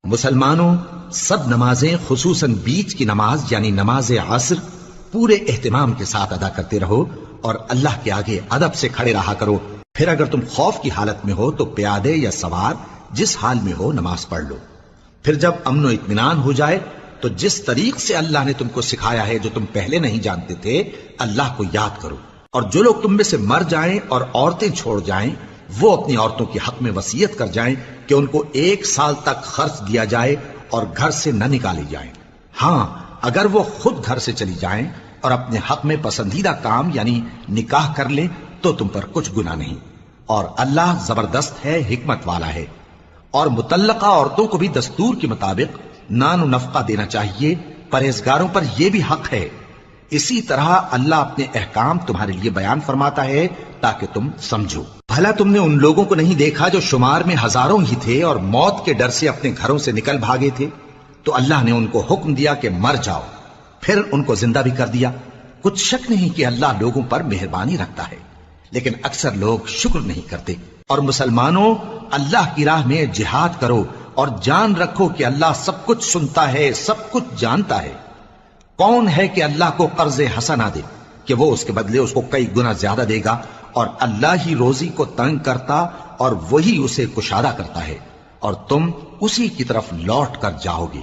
مسلمانوں، سب نمازیں خصوصاً بیچ کی نماز یعنی نماز عصر پورے اہتمام کے ساتھ ادا کرتے رہو اور اللہ کے آگے ادب سے کھڑے رہا کرو۔ پھر اگر تم خوف کی حالت میں ہو تو پیادے یا سوار جس حال میں ہو نماز پڑھ لو۔ پھر جب امن و اطمینان ہو جائے تو جس طریق سے اللہ نے تم کو سکھایا ہے جو تم پہلے نہیں جانتے تھے، اللہ کو یاد کرو۔ اور جو لوگ تم میں سے مر جائیں اور عورتیں چھوڑ جائیں، وہ اپنی عورتوں کے حق میں وصیت کر جائیں کہ ان کو 1 سال تک خرچ دیا جائے اور گھر سے نہ نکالی جائیں۔ ہاں، اگر وہ خود گھر سے چلی جائیں اور اپنے حق میں پسندیدہ کام یعنی نکاح کر لیں تو تم پر کچھ گناہ نہیں، اور اللہ زبردست ہے، حکمت والا ہے۔ اور مطلقہ عورتوں کو بھی دستور کے مطابق نان و نفقہ دینا چاہیے، پرہیزگاروں پر یہ بھی حق ہے۔ اسی طرح اللہ اپنے احکام تمہارے لیے بیان فرماتا ہے تاکہ تم سمجھو۔ بھلا تم نے ان لوگوں کو نہیں دیکھا جو شمار میں ہزاروں ہی تھے اور موت کے ڈر سے اپنے گھروں سے نکل بھاگے تھے؟ تو اللہ نے ان کو حکم دیا کہ مر جاؤ، پھر ان کو زندہ بھی کر دیا۔ کچھ شک نہیں کہ اللہ لوگوں پر مہربانی رکھتا ہے، لیکن اکثر لوگ شکر نہیں کرتے۔ اور مسلمانوں، اللہ کی راہ میں جہاد کرو اور جان رکھو کہ اللہ سب کچھ سنتا ہے، سب کچھ جانتا ہے۔ کون ہے کہ اللہ کو قرض حسنہ دے کہ وہ اس کے بدلے اس کو کئی گنا زیادہ دے گا؟ اور اللہ ہی روزی کو تنگ کرتا اور وہی اسے کشادہ کرتا ہے، اور تم اسی کی طرف لوٹ کر جاؤ گے۔